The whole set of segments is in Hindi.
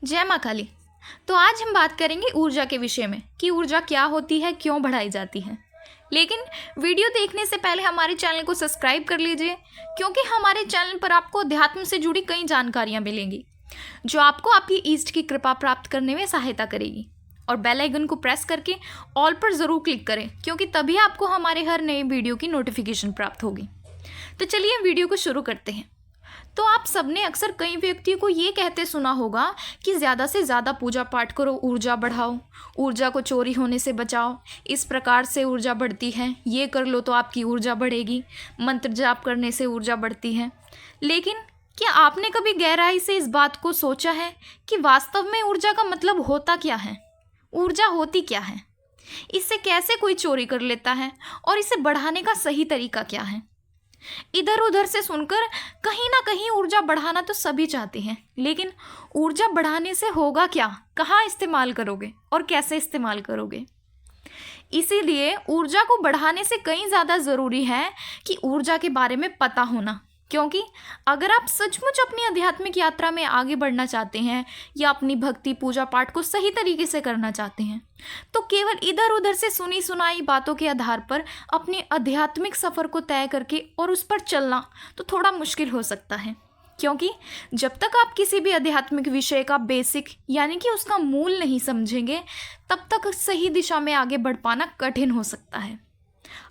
जय माँ काली। तो आज हम बात करेंगे ऊर्जा के विषय में कि ऊर्जा क्या होती है, क्यों बढ़ाई जाती है। लेकिन वीडियो देखने से पहले हमारे चैनल को सब्सक्राइब कर लीजिए, क्योंकि हमारे चैनल पर आपको अध्यात्म से जुड़ी कई जानकारियाँ मिलेंगी जो आपको आपकी ईष्ट की कृपा प्राप्त करने में सहायता करेगी। और बेल आइकन को प्रेस करके ऑल पर ज़रूर क्लिक करें, क्योंकि तभी आपको हमारे हर नए वीडियो की नोटिफिकेशन प्राप्त होगी। तो चलिए वीडियो को शुरू करते हैं। तो आप सबने अक्सर कई व्यक्तियों को ये कहते सुना होगा कि ज़्यादा से ज़्यादा पूजा पाठ करो, ऊर्जा बढ़ाओ, ऊर्जा को चोरी होने से बचाओ, इस प्रकार से ऊर्जा बढ़ती है, ये कर लो तो आपकी ऊर्जा बढ़ेगी, मंत्र जाप करने से ऊर्जा बढ़ती है। लेकिन क्या आपने कभी गहराई से इस बात को सोचा है कि वास्तव में ऊर्जा का मतलब होता क्या है? ऊर्जा होती क्या है? इससे कैसे कोई चोरी कर लेता है और इसे बढ़ाने का सही तरीका क्या है? इधर उधर से सुनकर कहीं ना कहीं ऊर्जा बढ़ाना तो सभी चाहते हैं, लेकिन ऊर्जा बढ़ाने से होगा क्या? कहाँ इस्तेमाल करोगे और कैसे इस्तेमाल करोगे? इसीलिए ऊर्जा को बढ़ाने से कहीं ज़्यादा ज़रूरी है कि ऊर्जा के बारे में पता होना। क्योंकि अगर आप सचमुच अपनी आध्यात्मिक यात्रा में आगे बढ़ना चाहते हैं या अपनी भक्ति पूजा पाठ को सही तरीके से करना चाहते हैं, तो केवल इधर उधर से सुनी सुनाई बातों के आधार पर अपने आध्यात्मिक सफ़र को तय करके और उस पर चलना तो थोड़ा मुश्किल हो सकता है। क्योंकि जब तक आप किसी भी आध्यात्मिक विषय का बेसिक यानी कि उसका मूल नहीं समझेंगे, तब तक सही दिशा में आगे बढ़ पाना कठिन हो सकता है।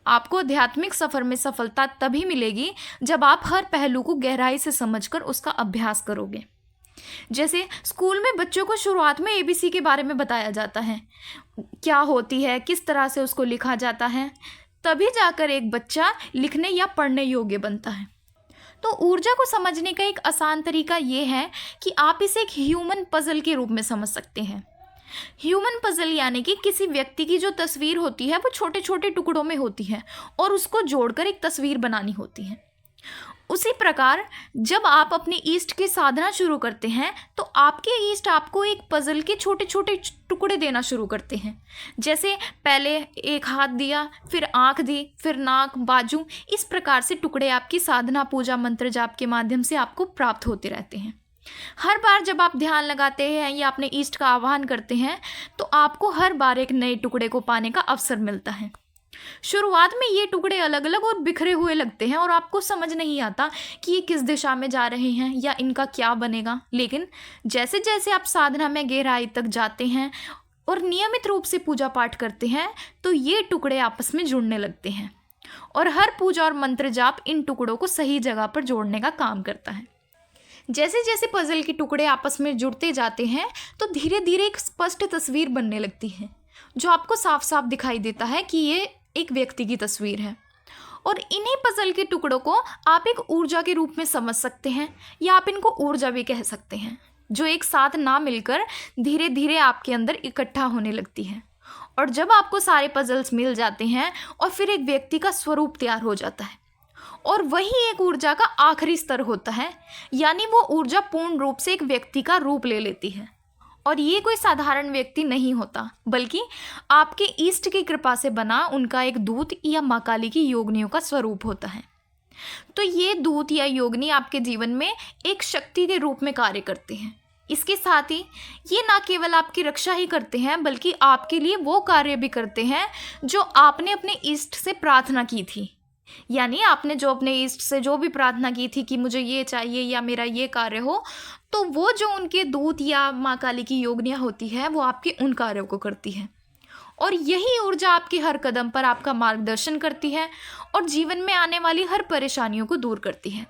आपको आध्यात्मिक सफ़र में सफलता तभी मिलेगी जब आप हर पहलू को गहराई से समझकर उसका अभ्यास करोगे। जैसे स्कूल में बच्चों को शुरुआत में एबीसी के बारे में बताया जाता है, क्या होती है, किस तरह से उसको लिखा जाता है, तभी जाकर एक बच्चा लिखने या पढ़ने योग्य बनता है। तो ऊर्जा को समझने का एक आसान तरीका ये है कि आप इसे एक ह्यूमन पजल के रूप में समझ सकते हैं। ह्यूमन पजल यानी कि किसी व्यक्ति की जो तस्वीर होती है वो छोटे छोटे टुकड़ों में होती है और उसको जोड़कर एक तस्वीर बनानी होती है। उसी प्रकार जब आप अपनी ईष्ट की साधना शुरू करते हैं तो आपके ईष्ट आपको एक पजल के छोटे छोटे टुकड़े देना शुरू करते हैं। जैसे पहले एक हाथ दिया, फिर आँख दी, फिर नाक, बाजू, इस प्रकार से टुकड़े आपकी साधना पूजा मंत्र जाप के माध्यम से आपको प्राप्त होते रहते हैं। हर बार जब आप ध्यान लगाते हैं या अपने ईष्ट का आह्वान करते हैं तो आपको हर बार एक नए टुकड़े को पाने का अवसर मिलता है। शुरुआत में ये टुकड़े अलग अलग और बिखरे हुए लगते हैं और आपको समझ नहीं आता कि ये किस दिशा में जा रहे हैं या इनका क्या बनेगा। लेकिन जैसे जैसे आप साधना में गहराई तक जाते हैं और नियमित रूप से पूजा पाठ करते हैं तो ये टुकड़े आपस में जुड़ने लगते हैं और हर पूजा और मंत्र जाप इन टुकड़ों को सही जगह पर जोड़ने का काम करता है। जैसे जैसे पजल के टुकड़े आपस में जुड़ते जाते हैं तो धीरे धीरे एक स्पष्ट तस्वीर बनने लगती है, जो आपको साफ साफ दिखाई देता है कि ये एक व्यक्ति की तस्वीर है। और इन्हीं पजल के टुकड़ों को आप एक ऊर्जा के रूप में समझ सकते हैं या आप इनको ऊर्जा भी कह सकते हैं, जो एक साथ ना मिलकर धीरे धीरे आपके अंदर इकट्ठा होने लगती है। और जब आपको सारे पजल्स मिल जाते हैं और फिर एक व्यक्ति का स्वरूप तैयार हो जाता है और वही एक ऊर्जा का आखिरी स्तर होता है, यानी वो ऊर्जा पूर्ण रूप से एक व्यक्ति का रूप ले लेती है। और ये कोई साधारण व्यक्ति नहीं होता, बल्कि आपके ईष्ट की कृपा से बना उनका एक दूत या माँ काली की योगिनियों का स्वरूप होता है। तो ये दूत या योगिनी आपके जीवन में एक शक्ति के रूप में कार्य करते हैं। इसके साथ ही ये ना केवल आपकी रक्षा ही करते हैं, बल्कि आपके लिए वो कार्य भी करते हैं जो आपने अपने ईष्ट से प्रार्थना की थी। यानी आपने जो अपने ईष्ट से जो भी प्रार्थना की थी कि मुझे ये चाहिए या मेरा ये कार्य हो, तो वो जो उनके दूत या माँ काली की योगिनियाँ होती है वो आपके उन कार्यों को करती है। और यही ऊर्जा आपके हर कदम पर आपका मार्गदर्शन करती है और जीवन में आने वाली हर परेशानियों को दूर करती है।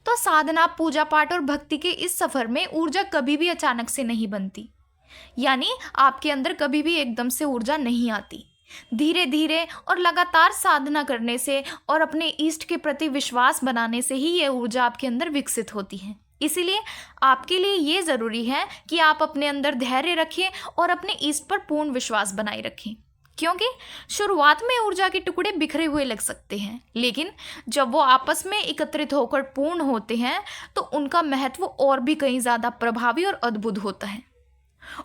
तो साधना पूजा पाठ और भक्ति के इस सफ़र में ऊर्जा कभी भी अचानक से नहीं बनती, यानी आपके अंदर कभी भी एकदम से ऊर्जा नहीं आती। धीरे धीरे और लगातार साधना करने से और अपने ईष्ट के प्रति विश्वास बनाने से ही ये ऊर्जा आपके अंदर विकसित होती है। इसीलिए आपके लिए ये ज़रूरी है कि आप अपने अंदर धैर्य रखें और अपने ईष्ट पर पूर्ण विश्वास बनाए रखें। क्योंकि शुरुआत में ऊर्जा के टुकड़े बिखरे हुए लग सकते हैं, लेकिन जब वो आपस में एकत्रित होकर पूर्ण होते हैं तो उनका महत्व और भी कहीं ज़्यादा प्रभावी और अद्भुत होता है।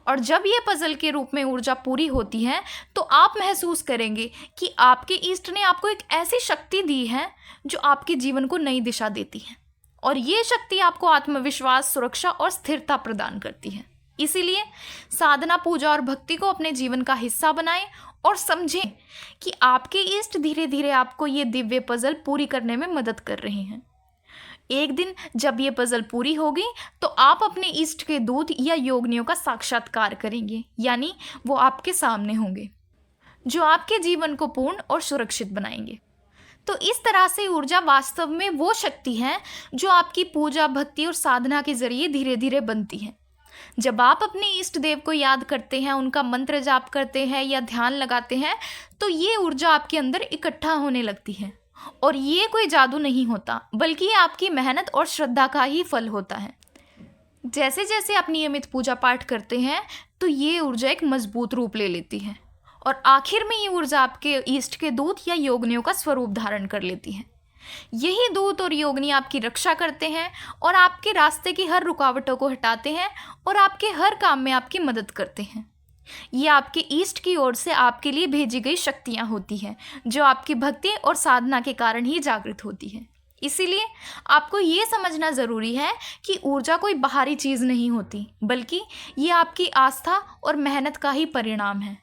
और जब ये पजल के रूप में ऊर्जा पूरी होती है तो आप महसूस करेंगे कि आपके ईष्ट ने आपको एक ऐसी शक्ति दी है जो आपके जीवन को नई दिशा देती है। और ये शक्ति आपको आत्मविश्वास, सुरक्षा और स्थिरता प्रदान करती है। इसीलिए साधना, पूजा और भक्ति को अपने जीवन का हिस्सा बनाएं और समझें कि आपके इष्ट धीरे धीरे आपको ये दिव्य पजल पूरी करने में मदद कर रहे हैं। एक दिन जब ये पजल पूरी होगी तो आप अपने इष्ट के दूत या योगिनियों का साक्षात्कार करेंगे, यानी वो आपके सामने होंगे जो आपके जीवन को पूर्ण और सुरक्षित बनाएंगे। तो इस तरह से ऊर्जा वास्तव में वो शक्ति है जो आपकी पूजा, भक्ति और साधना के जरिए धीरे धीरे बनती है। जब आप अपने इष्ट देव को याद करते हैं, उनका मंत्र जाप करते हैं या ध्यान लगाते हैं, तो ये ऊर्जा आपके अंदर इकट्ठा होने लगती है। और ये कोई जादू नहीं होता, बल्कि ये आपकी मेहनत और श्रद्धा का ही फल होता है। जैसे जैसे आप नियमित पूजा पाठ करते हैं तो ये ऊर्जा एक मजबूत रूप ले लेती है और आखिर में ये ऊर्जा आपके इष्ट के दूत या योगिनियों का स्वरूप धारण कर लेती है। यही दूत और योगिनी आपकी रक्षा करते हैं और आपके रास्ते की हर रुकावटों को हटाते हैं और आपके हर काम में आपकी मदद करते हैं। ये आपके ईष्ट की ओर से आपके लिए भेजी गई शक्तियाँ होती हैं जो आपकी भक्ति और साधना के कारण ही जागृत होती है। इसीलिए आपको ये समझना ज़रूरी है कि ऊर्जा कोई बाहरी चीज़ नहीं होती, बल्कि ये आपकी आस्था और मेहनत का ही परिणाम है।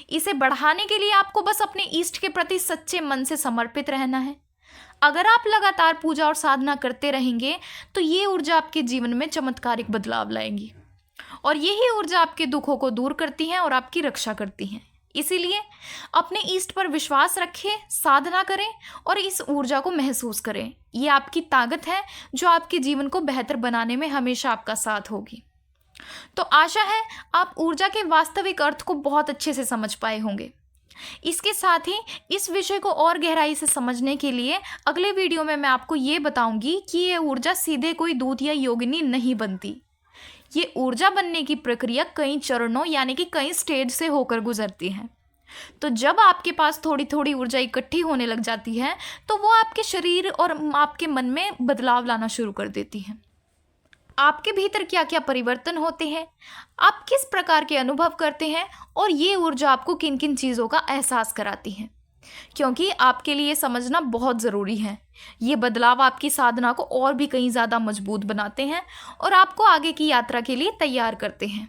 इसे बढ़ाने के लिए आपको बस अपने ईष्ट के प्रति सच्चे मन से समर्पित रहना है। अगर आप लगातार पूजा और साधना करते रहेंगे तो ये ऊर्जा आपके जीवन में चमत्कारिक बदलाव लाएंगी और यही ऊर्जा आपके दुखों को दूर करती है और आपकी रक्षा करती है। इसीलिए अपने ईष्ट पर विश्वास रखें, साधना करें और इस ऊर्जा को महसूस करें। ये आपकी ताकत है जो आपके जीवन को बेहतर बनाने में हमेशा आपका साथ होगी। तो आशा है आप ऊर्जा के वास्तविक अर्थ को बहुत अच्छे से समझ पाए होंगे। इसके साथ ही इस विषय को और गहराई से समझने के लिए अगले वीडियो में मैं आपको ये बताऊंगी कि ये ऊर्जा सीधे कोई दूत या योगिनी नहीं बनती। ये ऊर्जा बनने की प्रक्रिया कई चरणों यानी कि कई स्टेज से होकर गुजरती है। तो जब आपके पास थोड़ी थोड़ी ऊर्जा इकट्ठी होने लग जाती है तो वो आपके शरीर और आपके मन में बदलाव लाना शुरू कर देती है। आपके भीतर क्या क्या परिवर्तन होते हैं, आप किस प्रकार के अनुभव करते हैं और ये ऊर्जा आपको किन किन चीज़ों का एहसास कराती है, क्योंकि आपके लिए समझना बहुत ज़रूरी है। ये बदलाव आपकी साधना को और भी कहीं ज़्यादा मजबूत बनाते हैं और आपको आगे की यात्रा के लिए तैयार करते हैं।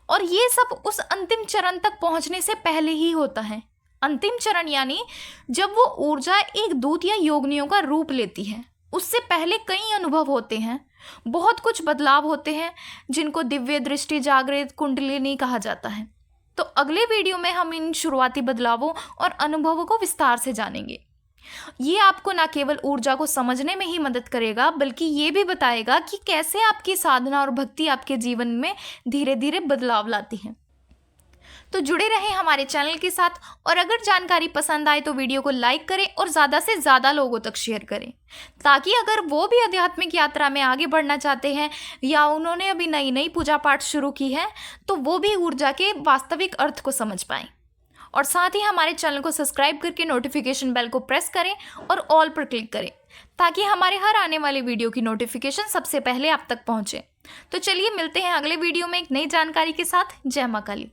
और ये सब उस अंतिम चरण तक पहुंचने से पहले ही होता है। अंतिम चरण यानी जब वो ऊर्जा एक दूत या योगिनियों का रूप लेती है, उससे पहले कई अनुभव होते हैं, बहुत कुछ बदलाव होते हैं जिनको दिव्य दृष्टि, जागृत, कुंडलिनी कहा जाता है। तो अगले वीडियो में हम इन शुरुआती बदलावों और अनुभवों को विस्तार से जानेंगे। ये आपको न केवल ऊर्जा को समझने में ही मदद करेगा, बल्कि ये भी बताएगा कि कैसे आपकी साधना और भक्ति आपके जीवन में धीरे धीरे बदलाव लाती है। तो जुड़े रहें हमारे चैनल के साथ और अगर जानकारी पसंद आए तो वीडियो को लाइक करें और ज़्यादा से ज़्यादा लोगों तक शेयर करें, ताकि अगर वो भी आध्यात्मिक यात्रा में आगे बढ़ना चाहते हैं या उन्होंने अभी नई नई पूजा पाठ शुरू की है तो वो भी ऊर्जा के वास्तविक अर्थ को समझ पाएं। और साथ ही हमारे चैनल को सब्सक्राइब करके नोटिफिकेशन बेल को प्रेस करें और ऑल पर क्लिक करें, ताकि हमारे हर आने वाले वीडियो की नोटिफिकेशन सबसे पहले आप तक पहुँचे। तो चलिए मिलते हैं अगले वीडियो में एक नई जानकारी के साथ। जय मां काली।